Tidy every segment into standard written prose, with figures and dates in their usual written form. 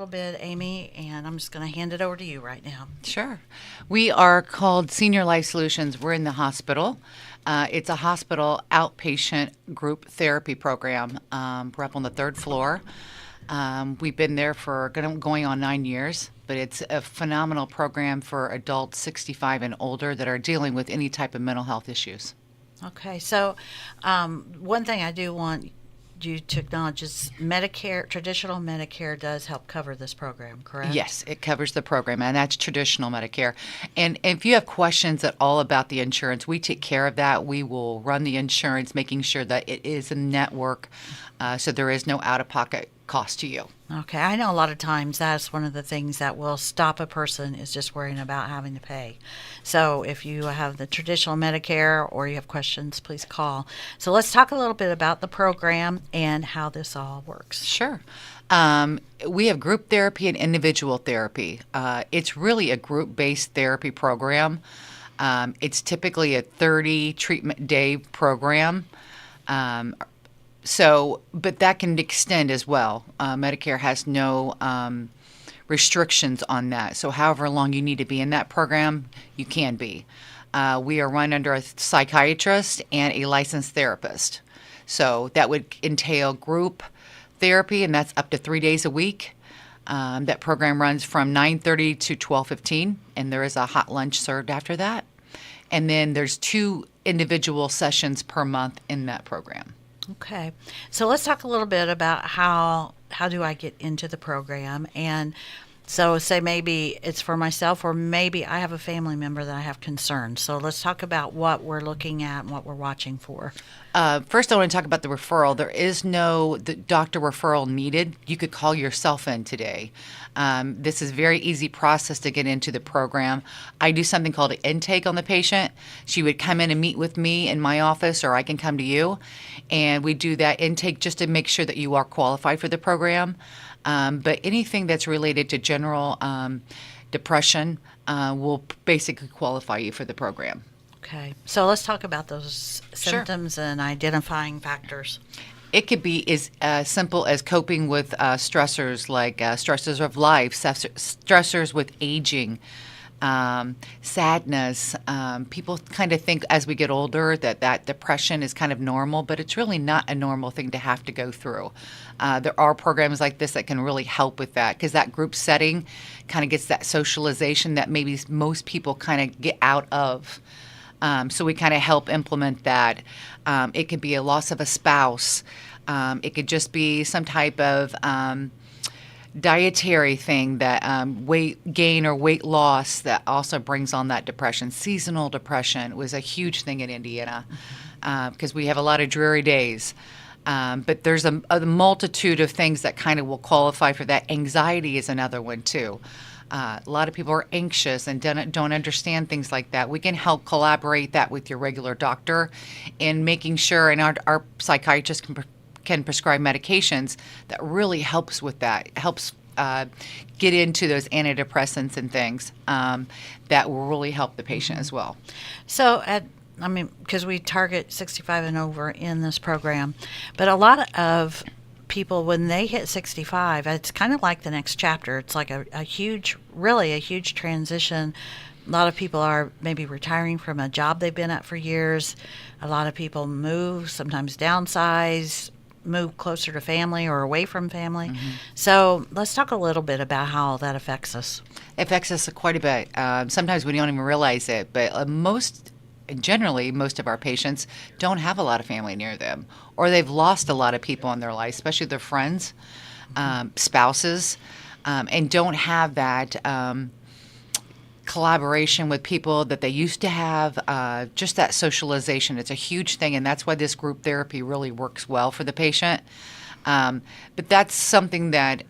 little bit, Amy, and I'm just going to hand it over to you right now. Sure. We are called Senior Life Solutions. We're in the hospital. It's a hospital outpatient group therapy program. We're up on the third floor. We've been there for going on 9 years, but it's a phenomenal program for adults 65 and older that are dealing with any type of mental health issues. Okay, so one thing I do want you to acknowledge is Medicare, traditional Medicare does help cover this program, correct? Yes, it covers the program, and that's traditional Medicare. And if you have questions at all about the insurance, we take care of that. We will run the insurance, making sure that it is a network, so there is no out-of-pocket cost to you. Okay, I know a lot of times that's one of the things that will stop a person is just worrying about having to pay. So if you have the traditional Medicare or you have questions, please call. So let's talk a little bit about the program and how this all works. Sure. We have group therapy and individual therapy. It's really a group-based therapy program. It's typically a 30 treatment day program. But that can extend as well. Medicare has no restrictions on that. So however long you need to be in that program, you can be. We are run under a psychiatrist and a licensed therapist. So that would entail group therapy, and that's up to 3 days a week. That program runs from 9:30 to 12:15, and there is a hot lunch served after that. And then there's 2 individual sessions per month in that program. Okay, so let's talk a little bit about how do I get into the program, and so say maybe it's for myself or maybe I have a family member that I have concerns. So let's talk about what we're looking at and what we're watching for. First, I want to talk about the referral. There is no doctor referral needed. You could call yourself in today. This is a very easy process to get into the program. I do something called an intake on the patient. She would come in and meet with me in my office, or I can come to you, and we do that intake just to make sure that you are qualified for the program. But anything that's related to general depression will basically qualify you for the program. Okay, so let's talk about those Sure. symptoms and identifying factors. It could be as simple as coping with stressors like stressors of life, stressors with aging, sadness. People kind of think as we get older that depression is kind of normal, but it's really not a normal thing to have to go through. There are programs like this that can really help with that because that group setting kind of gets that socialization that maybe most people kind of get out of. So we kind of help implement that. It could be a loss of a spouse. It could just be some type of dietary thing that weight gain or weight loss that also brings on that depression. Seasonal depression was a huge thing in Indiana because we have a lot of dreary days. But there's a multitude of things that kind of will qualify for that. Anxiety is another one too. A lot of people are anxious and don't understand things like that. We can help collaborate that with your regular doctor in making sure, and our psychiatrist can prescribe medications that really helps with that. It helps get into those antidepressants and things that will really help the patient as well. So because we target 65 and over in this program, but a lot of people, when they hit 65, it's kind of like the next chapter. It's like a huge transition. A lot of people are maybe retiring from a job they've been at for years. A lot of people move, sometimes downsize, move closer to family or away from family. Mm-hmm. So let's talk a little bit about how that affects us. It affects us quite a bit. Sometimes we don't even realize it, but generally, most of our patients don't have a lot of family near them, or they've lost a lot of people in their life, especially their friends, spouses, and don't have that collaboration with people that they used to have, just that socialization. It's a huge thing, and that's why this group therapy really works well for the patient. But that's something that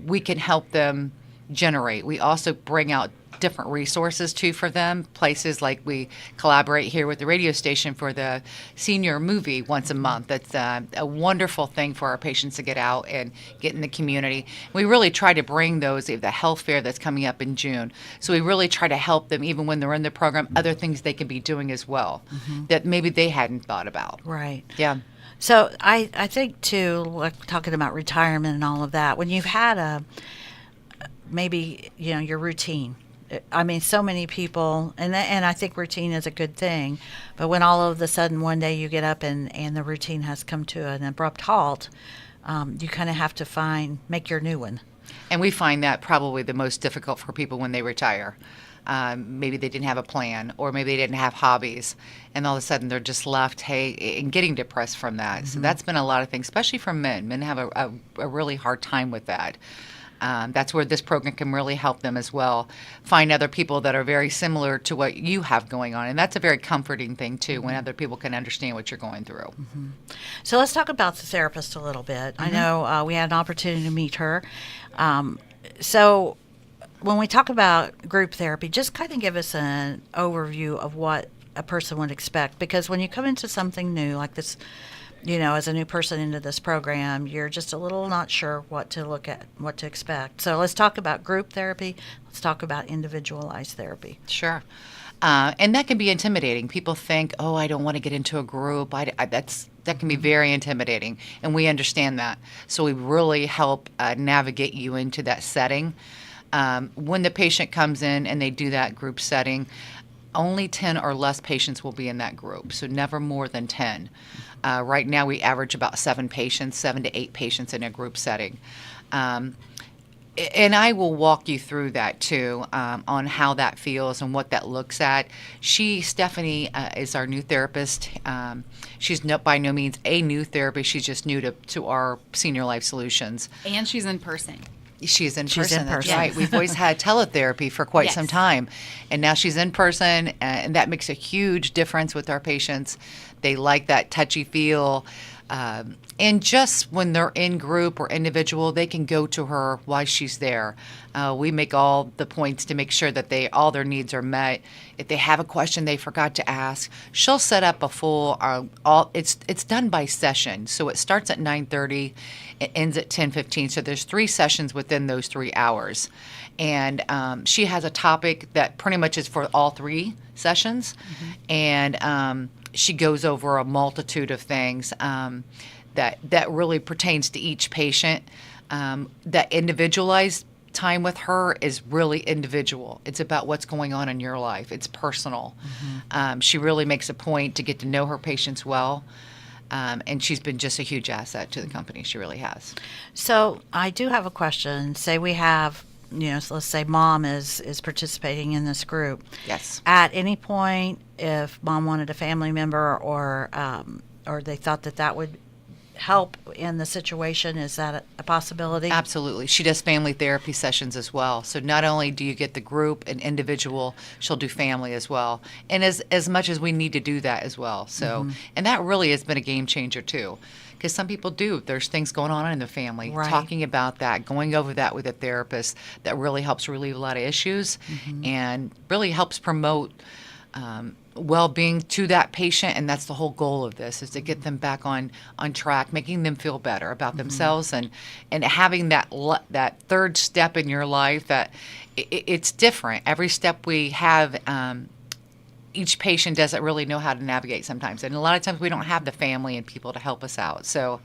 we can help them generate. We also bring out different resources too for them. Places like we collaborate here with the radio station for the senior movie once a month. That's a wonderful thing for our patients to get out and get in the community. We really try to bring those, the health fair that's coming up in June. So we really try to help them even when they're in the program, other things they can be doing as well that maybe they hadn't thought about. Right. Yeah. So I think too, like talking about retirement and all of that, when you've had maybe, your routine. I mean, so many people, and I think routine is a good thing, but when all of a sudden one day you get up and the routine has come to an abrupt halt, you kind of have to make your new one. And we find that probably the most difficult for people when they retire. Maybe they didn't have a plan, or maybe they didn't have hobbies, and all of a sudden they're just left, and getting depressed from that. So that's been a lot of things, especially for men. Men have a really hard time with that. That's where this program can really help them as well. Find other people that are very similar to what you have going on. And that's a very comforting thing, too, when other people can understand what you're going through. So let's talk about the therapist a little bit. I know we had an opportunity to meet her. So when we talk about group therapy, just kind of give us an overview of what a person would expect. Because when you come into something new like this, as a new person into this program, you're just a little not sure what to look at, what to expect. So let's talk about group therapy. Let's talk about individualized therapy. Sure. And that can be intimidating. People think, oh, I don't want to get into a group. That can be very intimidating, and we understand that. So we really help navigate you into that setting. When the patient comes in and they do that group setting, only 10 or less patients will be in that group, so never more than 10. Right now we average about 7 to 8 patients in a group setting. And I will walk you through that too, on how that feels and what that looks at. Stephanie, is our new therapist. She's by no means a new therapist. She's just new to our Senior Life Solutions. And she's in person. She's in person. That's Yes. right. We've always had teletherapy for quite some time, and now she's in person, and that makes a huge difference with our patients. They like that touchy feel. And just when they're in group or individual, they can go to her while she's there. We make all the points to make sure that all their needs are met. If they have a question they forgot to ask, she'll set up a full. It's done by session, so it starts at 9:30, it ends at 10:15. So there's 3 sessions within those 3 hours, and she has a topic that pretty much is for all 3 sessions, and she goes over a multitude of things that really pertains to each patient. That individualized time with her is really individual. It's about what's going on in your life. It's personal. She really makes a point to get to know her patients well, and she's been just a huge asset to the company. She really has. So I do have a question. Say we have, so let's say mom is participating in this group. Yes. At any point, if mom wanted a family member or they thought that would help in the situation, is that a possibility? Absolutely. She does family therapy sessions as well. So not only do you get the group and individual, she'll do family as well. And as much as we need to do that as well. So, and that really has been a game changer too. Because some people there's things going on in the family. Right. Talking about that, going over that with a therapist, that really helps relieve a lot of issues and really helps promote well-being to that patient. And that's the whole goal of this, is to get them back on track, making them feel better about themselves, and having that third step in your life that it's different. Every step we have, each patient doesn't really know how to navigate sometimes. And a lot of times we don't have the family and people to help us out. So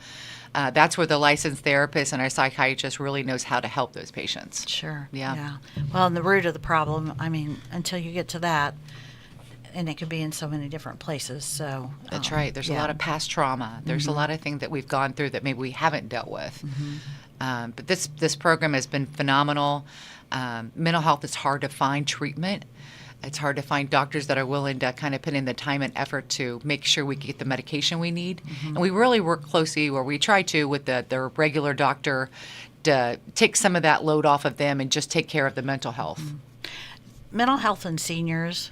that's where the licensed therapist and our psychiatrist really knows how to help those patients. Sure. Yeah. Well, and the root of the problem, until you get to that, and it could be in so many different places. So That's right. There's a lot of past trauma. There's a lot of things that we've gone through that maybe we haven't dealt with. But this program has been phenomenal. Mental health is hard to find treatment. It's hard to find doctors that are willing to kind of put in the time and effort to make sure we get the medication we need. And we really work closely, or we try to, with their regular doctor to take some of that load off of them and just take care of the mental health. Mental health in seniors,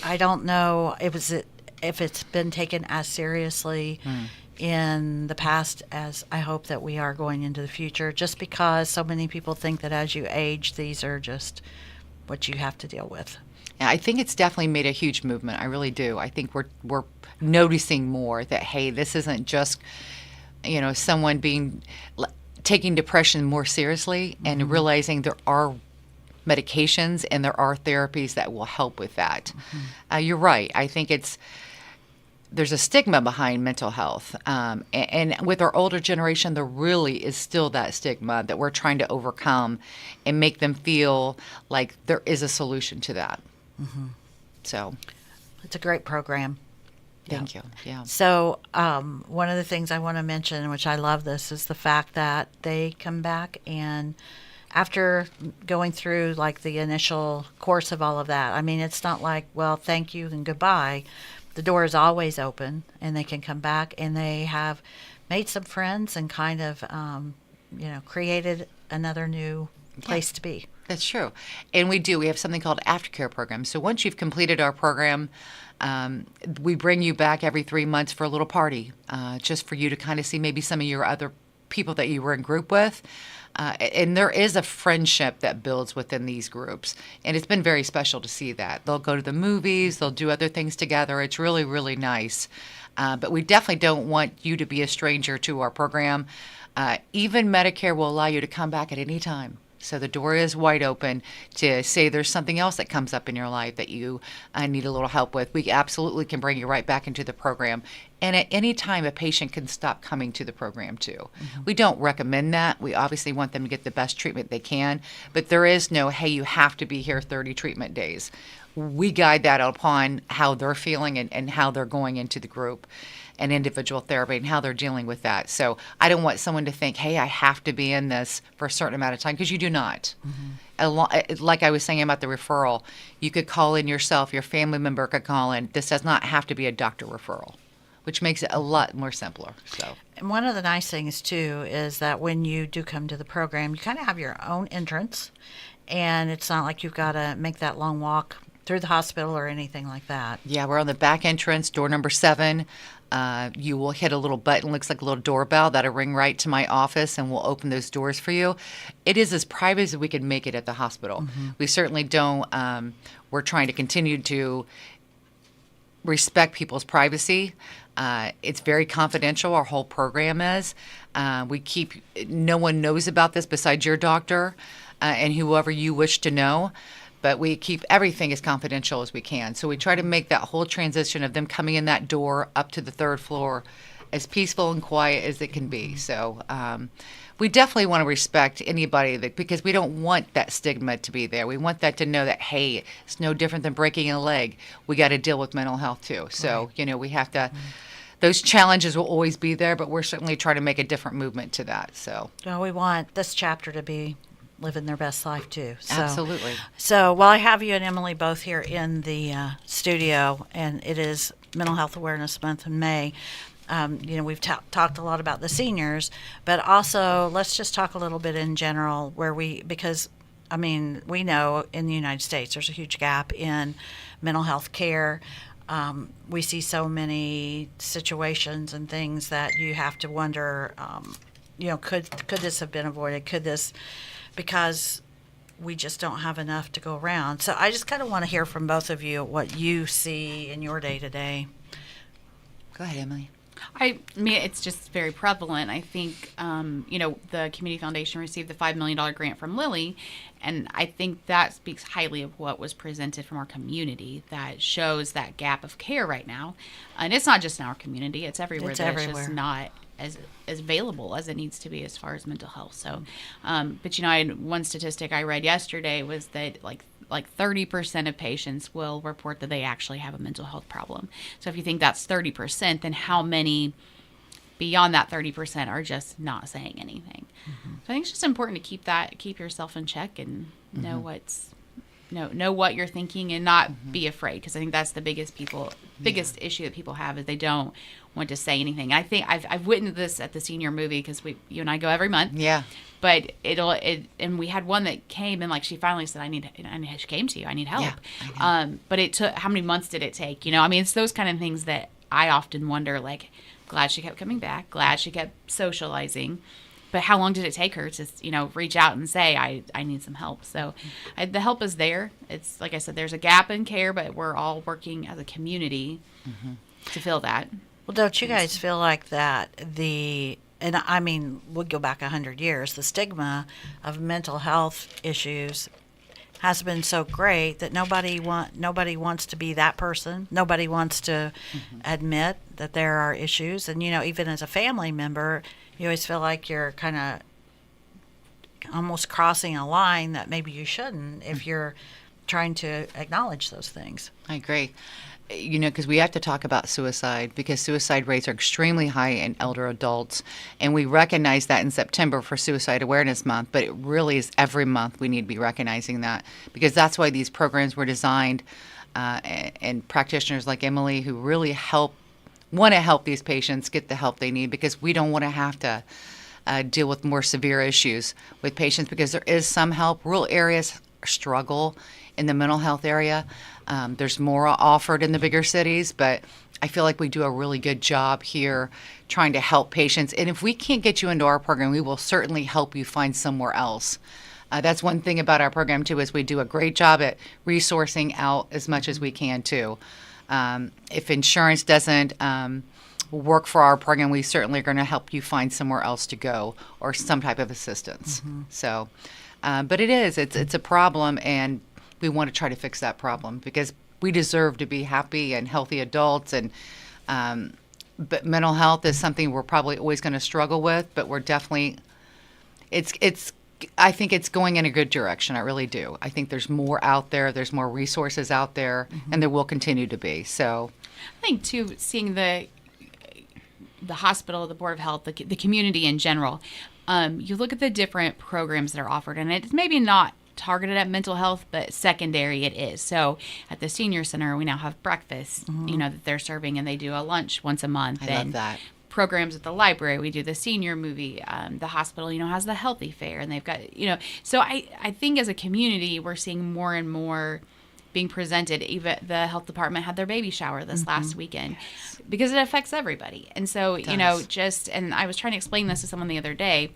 I don't know if it's been taken as seriously in the past as I hope that we are going into the future, just because so many people think that as you age, these are just what you have to deal with. I think it's definitely made a huge movement. I really do. I think we're noticing more that, hey, this isn't just, someone taking depression more seriously and realizing there are medications and there are therapies that will help with that. You're right. I think there's a stigma behind mental health. And with our older generation, there really is still that stigma that we're trying to overcome and make them feel like there is a solution to that. So It's a great program. thank you. Yeah. So, one of the things I want to mention, which I love this, is the fact that they come back and after going through like the initial course of all of that, I mean, it's not like, well, thank you and goodbye. The door is always open and they can come back and they have made some friends and kind of, created another new place to be. That's true. And we have something called aftercare programs. So once you've completed our program, we bring you back every 3 months for a little party, just for you to kind of see maybe some of your other people that you were in group with. And there is a friendship that builds within these groups. And it's been very special to see that. They'll go to the movies, they'll do other things together. It's really, really nice. But we definitely don't want you to be a stranger to our program. Even Medicare will allow you to come back at any time. So the door is wide open to say there's something else that comes up in your life that you need a little help with. We absolutely can bring you right back into the program. And at any time, a patient can stop coming to the program too. We don't recommend that. We obviously want them to get the best treatment they can. But there is no, hey, you have to be here 30 treatment days. We guide that upon how they're feeling and how they're going into the group and individual therapy and how they're dealing with that. So I don't want someone to think, hey, I have to be in this for a certain amount of time, because you do not. Like I was saying about the referral, you could call in yourself, your family member could call in. This does not have to be a doctor referral, which makes it a lot more simpler. So, And one of the nice things too is that when you do come to the program, you kind of have your own entrance, and it's not like you've got to make that long walk through the hospital or anything like that. yeah, we're on the back entrance, door number 7. You will hit a little button, looks like a little doorbell, that'll ring right to my office, and we'll open those doors for you. It is as private as we can make it at the hospital. We certainly don't, we're trying to continue to respect people's privacy. It's very confidential, our whole program is. No one knows about this besides your doctor and whoever you wish to know. But we keep everything as confidential as we can. So we try to make that whole transition of them coming in that door up to the 3rd floor as peaceful and quiet as it can be. So we definitely want to respect anybody because we don't want that stigma to be there. We want that to know that, hey, it's no different than breaking a leg. We got to deal with mental health too. So, we have to, those challenges will always be there, but we're certainly trying to make a different movement to that. So Well, we want this chapter to be living their best life too. So, absolutely. So while I have you and Emily both here in the studio, and it is Mental Health Awareness Month in May, we've talked a lot about the seniors, but also let's just talk a little bit in general because we know in the United States there's a huge gap in mental health care. We see so many situations and things that you have to wonder, could this have been avoided? Because we just don't have enough to go around. So I just kind of want to hear from both of you what you see in your day-to-day. Go ahead, Emily. I mean, it's just very prevalent. I think, the Community Foundation received the $5 million grant from Lilly, and I think that speaks highly of what was presented from our community that shows that gap of care right now. And it's not just in our community, it's everywhere. It's just not as available as it needs to be as far as mental health. So, but one statistic I read yesterday was that like 30% of patients will report that they actually have a mental health problem. So if you think that's 30%, then how many beyond that 30% are just not saying anything? So I think it's just important to keep yourself in check and know what you're thinking and not be afraid, because I think that's the biggest issue that people have is they don't want to say anything. I think I've witnessed this at the senior movie because you and I go every month. Yeah. But and we had one that came and like she finally said, she came to you, I need help. Yeah, but it took, how many months did it take? It's those kind of things that I often wonder, like, glad she kept coming back, glad she kept socializing. But how long did it take her to, reach out and say, I need some help? So the help is there. It's like I said, there's a gap in care, but we're all working as a community to fill that. Well, don't you guys feel like that we'll go back 100 years, the stigma of mental health issues has been so great that nobody wants to be that person. Nobody wants to admit that there are issues, and even as a family member, you always feel like you're kind of almost crossing a line that maybe you shouldn't if you're trying to acknowledge those things. I agree. Because we have to talk about suicide, because suicide rates are extremely high in elder adults. And we recognize that in September for Suicide Awareness Month, but it really is every month we need to be recognizing that, because that's why these programs were designed, and practitioners like Emily who really want to help these patients get the help they need, because we don't want to have to deal with more severe issues with patients, because there is some help. Rural areas struggle in the mental health area. There's more offered in the bigger cities, but I feel like we do a really good job here trying to help patients. And if we can't get you into our program, we will certainly help you find somewhere else. That's one thing about our program, too, is we do a great job at resourcing out as much as we can, too. If insurance doesn't work for our program, we certainly are going to help you find somewhere else to go or some type of assistance. So, but it's a problem, and we want to try to fix that problem, because we deserve to be happy and healthy adults. And but mental health is something we're probably always going to struggle with, but we're definitely I think it's going in a good direction. I really do. I think there's more out there. There's more resources out there, and there will continue to be. So I think too, seeing the hospital, the Board of Health, the community in general, you look at the different programs that are offered, and it's maybe not targeted at mental health, but secondary it is. So at the senior center, we now have breakfast, that they're serving, and they do a lunch once a month. I love that. Programs at the library, we do the senior movie. The hospital, has the healthy fair, and they've got, So I think as a community, we're seeing more and more being presented. Even the health department had their baby shower this last weekend, because it affects everybody. And so, and I was trying to explain this to someone the other day.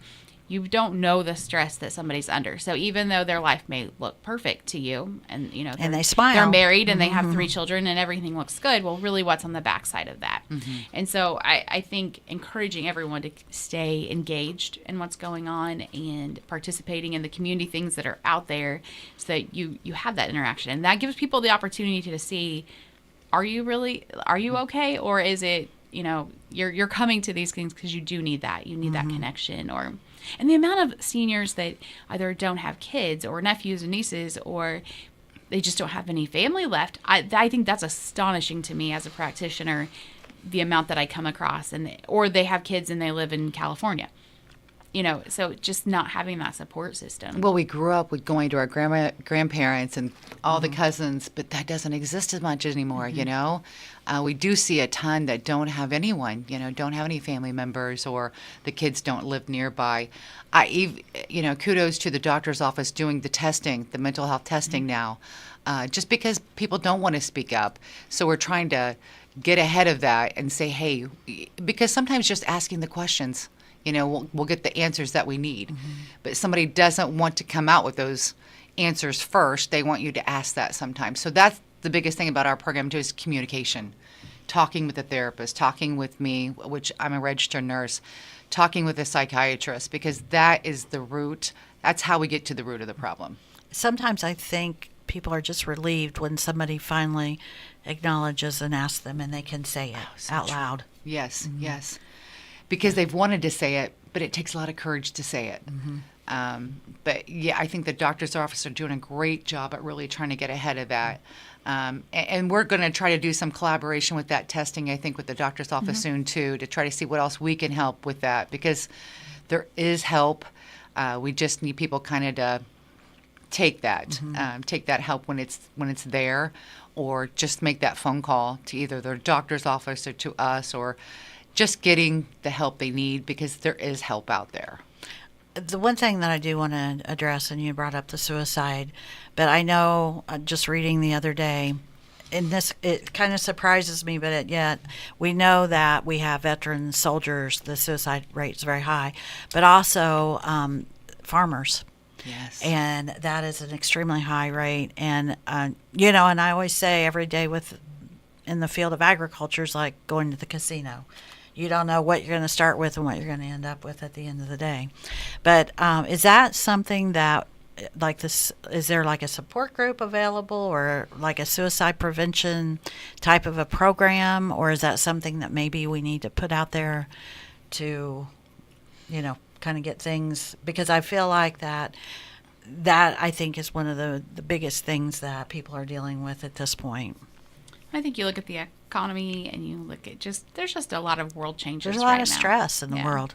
You don't know the stress that somebody's under. So even though their life may look perfect to you, and and they smile, they're married and they have 3 children and everything looks good, well, really, what's on the backside of that? And so I think encouraging everyone to stay engaged in what's going on and participating in the community things that are out there, so that you have that interaction, and that gives people the opportunity to see, are you okay, or is it you're coming to these things because you do need that, that connection. And the amount of seniors that either don't have kids or nephews and nieces, or they just don't have any family left, I think that's astonishing to me as a practitioner, the amount that I come across, or they have kids and they live in California. So just not having that support system. Well, we grew up with going to our grandparents and all the cousins, but that doesn't exist as much anymore, We do see a ton that don't have anyone, don't have any family members, or the kids don't live nearby. Kudos to the doctor's office doing the testing, the mental health testing now, just because people don't want to speak up. So we're trying to get ahead of that and say, hey, because sometimes just asking the questions, we'll get the answers that we need. But somebody doesn't want to come out with those answers first. They want you to ask that sometimes. So that's the biggest thing about our program, too, is communication. Talking with a therapist, talking with me, which I'm a registered nurse, talking with a psychiatrist, because that is the root. That's how we get to the root of the problem. Sometimes I think people are just relieved when somebody finally acknowledges and asks them, and they can say it out loud. Yes, yes. Because they've wanted to say it, but it takes a lot of courage to say it. But yeah, I think the doctor's office are doing a great job at really trying to get ahead of that. And we're going to try to do some collaboration with that testing, I think, with the doctor's office soon, too, to try to see what else we can help with that, because there is help. We just need people kind of to take that help when it's there, or just make that phone call to either their doctor's office or to us, or just getting the help they need, because there is help out there. The one thing that I do want to address, and you brought up the suicide, but I know, just reading the other day, and this, it kind of surprises me, but yet we know that we have veteran soldiers, the suicide rate is very high, but also farmers. Yes. And that is an extremely high rate. And, and I always say every day in the field of agriculture is like going to the casino. You don't know what you're going to start with and what you're going to end up with at the end of the day. But is that something that like this, is there like a support group available or like a suicide prevention type of a program, or is that something that maybe we need to put out there to, kind of get things, because I feel like that I think is one of the biggest things that people are dealing with at this point. I think you look at the economy and you look at there's just a lot of world changes. There's a lot right of now. stress in the world.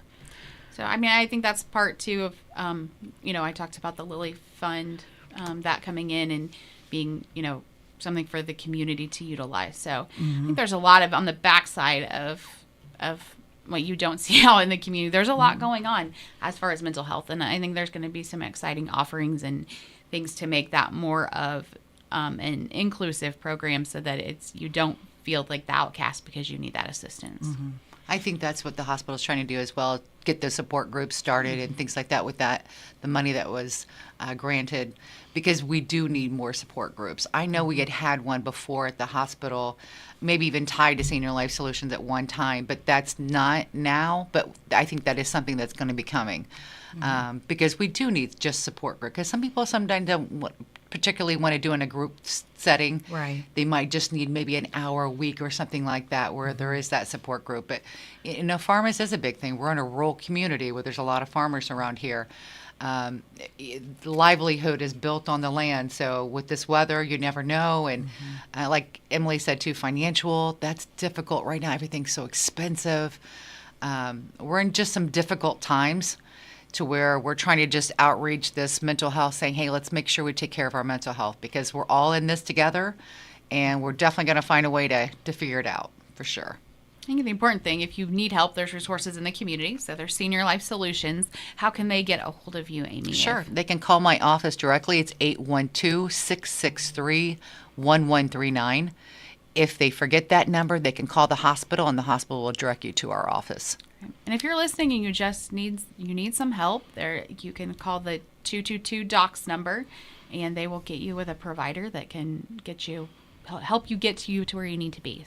So, I mean, I think that's part too of, I talked about the Lilly Fund, that coming in and being, something for the community to utilize. So I think there's a lot of, on the backside of what you don't see out in the community, there's a lot going on as far as mental health. And I think there's going to be some exciting offerings and things to make that more of an inclusive program so that you don't feel like the outcast because you need that assistance. Mm-hmm. I think that's what the hospital is trying to do as well, get the support groups started and things like that with the money that was granted, because we do need more support groups. I know we had one before at the hospital, maybe even tied to Senior Life Solutions at one time, but that's not now. But I think that is something that's going to be coming, because we do need just support group, because some people sometimes don't particularly want to do in a group setting. Right. They might just need maybe an hour a week or something like that where there is that support group. But, farmers is a big thing. We're in a rural community where there's a lot of farmers around here. Livelihood is built on the land. So with this weather, you never know. And like Emily said, too, financial, that's difficult right now. Everything's so expensive. We're in just some difficult times, to where we're trying to just outreach this mental health, saying, hey, let's make sure we take care of our mental health, because we're all in this together, and we're definitely going to find a way to figure it out, for sure. I think the important thing, if you need help, there's resources in the community. So there's Senior Life Solutions. How can they get a hold of you, Amy? Sure. They can call my office directly. It's 812-663-1139. If they forget that number, they can call the hospital, and the hospital will direct you to our office. And if you're listening and you just need some help, you can call the 222 DOCS number, and they will get you with a provider that can help you get to where you need to be.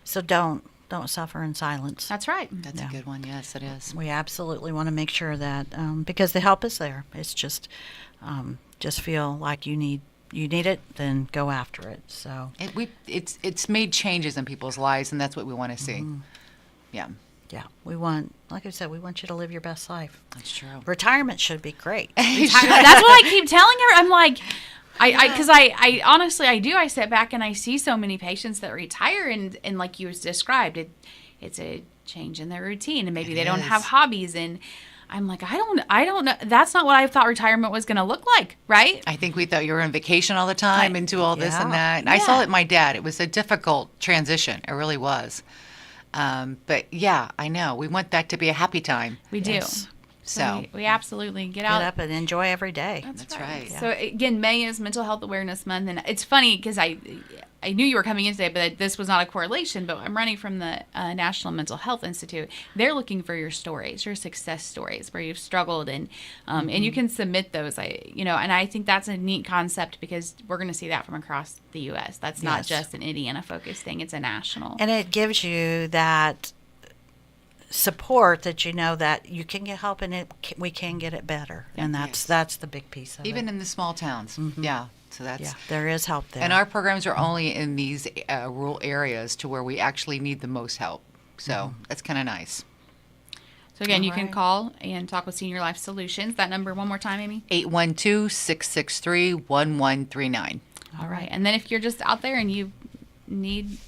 So don't suffer in silence. That's right. That's a good one. Yes, it is. We absolutely want to make sure that because the help is there. It's just feel like you need it, then go after it. So it's made changes in people's lives, and that's what we want to see. Yeah. Yeah, like I said, we want you to live your best life. That's true. Retirement should be great. That's what I keep telling her. I'm like, because I honestly, I do. I sit back and I see so many patients that retire, and like you described, it's a change in their routine, and maybe they don't have hobbies, and I'm like, I don't know. That's not what I thought retirement was going to look like, right? I think we thought you were on vacation all the time and do all this and that. And I saw it in my dad. It was a difficult transition. It really was. But yeah, I know. We want that to be a happy time. We do. So we absolutely get up and enjoy every day. That's right. Yeah. So again, May is Mental Health Awareness Month, and it's funny because I knew you were coming in today, but this was not a correlation. But I'm running from the National Mental Health Institute. They're looking for your stories, your success stories, where you've struggled, and you can submit those. And I think that's a neat concept, because we're going to see that from across the U.S. That's not just an Indiana focused thing; it's a national. And it gives you that support that that you can get help, and we can get it better, and that's the big piece of even it. in the small towns. Yeah, so that's there is help there, and our programs are only in these rural areas to where we actually need the most help, so that's kind of nice. So again, you can call and talk with Senior Life Solutions. That number one more time, Amy. 812-663-1139. All right, and then if you're just out there and you need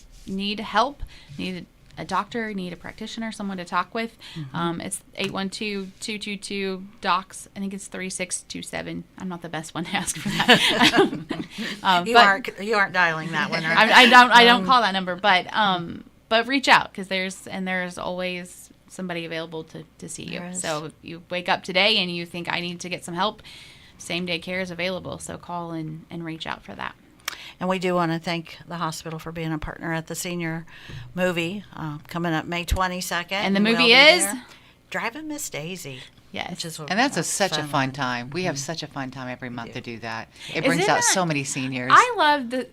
help, need a doctor, need a practitioner, someone to talk with, it's 812-222-DOCS. I think it's 3627. I'm not the best one to ask for that. You aren't dialing that one. I don't call that number, but reach out, because there's always somebody available to see you. So if you wake up today and you think I need to get some help, same day care is available. So call and reach out for that. And we do want to thank the hospital for being a partner at the senior movie coming up May 22nd. And the movie is Driving Miss Daisy. Yes. And that's such a fun time. We have such a fun time every month to do that. It brings out so many seniors. I love the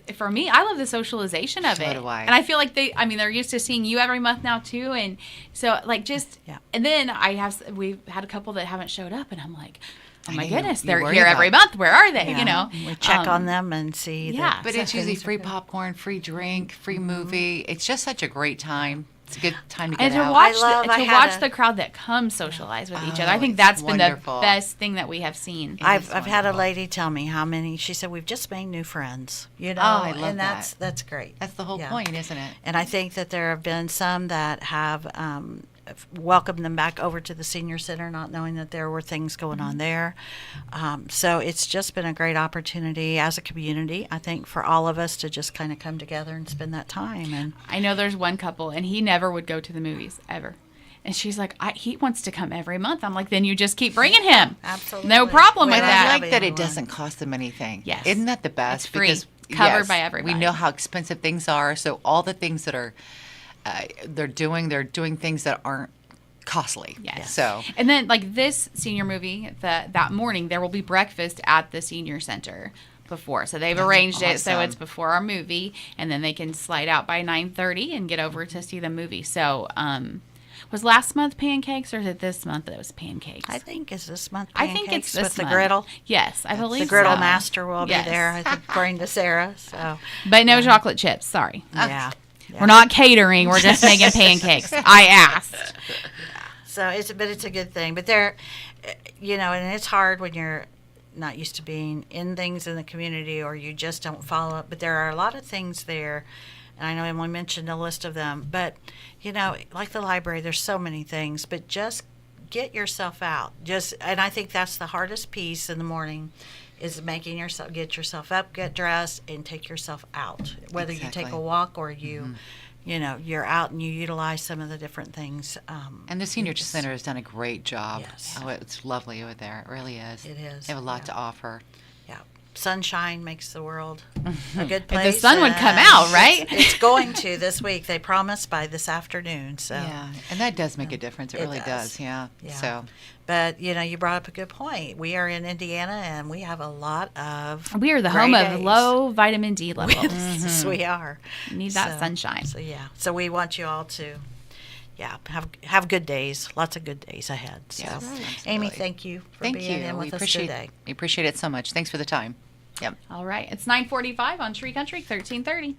socialization of it. So do I. And I feel like they're used to seeing you every month now too. And so and then we've had a couple that haven't showed up, and I'm like, oh my I know, goodness, you they're worry here about every it. month. Where are they? Yeah. You know, We check on them and see. yeah. that But it's usually things are free good. popcorn, free drink, free movie. It's just such a great time. It's a good time to get And to out. watch, I to had watch a- the crowd that comes socialize with each other. I Oh, think it's that's been wonderful. the best thing that we have seen. I've is had a wonderful. lady tell me how many. She said we've just made new friends. You know, I love and that. that's great. That's the whole Yeah. point, isn't it? And I think that there have been some that have welcomed them back over to the senior center, not knowing that there were things going on there. So it's just been a great opportunity as a community, I think, for all of us to just kind of come together and spend that time. And I know there's one couple, and he never would go to the movies ever. And she's like, he wants to come every month. I'm like, then you just keep bringing him. Absolutely. No problem Well, with And that. I have like that it anyone. doesn't cost them anything. Yes. Isn't that the best? It's free. Because Covered by everybody. We know how expensive things are. So all the things that are they're doing things that aren't costly. Yes. So And then, like this senior movie, that morning, there will be breakfast at the senior center before. So they've arranged it so awesome. it's before our movie, and then they can slide out by 9:30 and get over to see the movie. So, was last month pancakes, or is it this month that it was pancakes? I think is this month. I think it's pancakes this with the month. griddle. Yes, I believe The griddle so. master will Yes. be there, I think, according to Sarah. So But no chocolate chips. Sorry. yeah. We're not catering. We're just making pancakes. I asked. So it's a good thing. But there, you know, and it's hard when you're not used to being in things in the community or you just don't follow up. But there are a lot of things there, and I know Emily mentioned a list of them. But you know, like the library, there's so many things. But just get yourself out. And I think that's the hardest piece in the morning. Is making yourself get yourself up, get dressed, and take yourself out. Whether you take Exactly. a walk or you, you know, you're out and you utilize some of the different things. and the senior center has done a great job. Yes. Oh, it's lovely over there. It really is. It is, They have a lot yeah. to offer. Yeah, sunshine makes the world a good If place. the sun would come and out, right? It's going to this week. They promised by this afternoon. So, Yeah, and that does make a difference. It, It really does. does. Yeah. Yeah. So but you know, you brought up a good point. We are in Indiana, and we have a lot of. We are the gray home of days. low vitamin D levels. Yes, we are. You need that So- sunshine. So yeah, so we want you all to, yeah, have good days. Lots of good days ahead. So, Yes, Amy, absolutely. thank you for thank being you. in We with us appreciate today. we appreciate it so much. Thanks for the time. Yep. All right. It's 9:45 on Tree Country, 1330.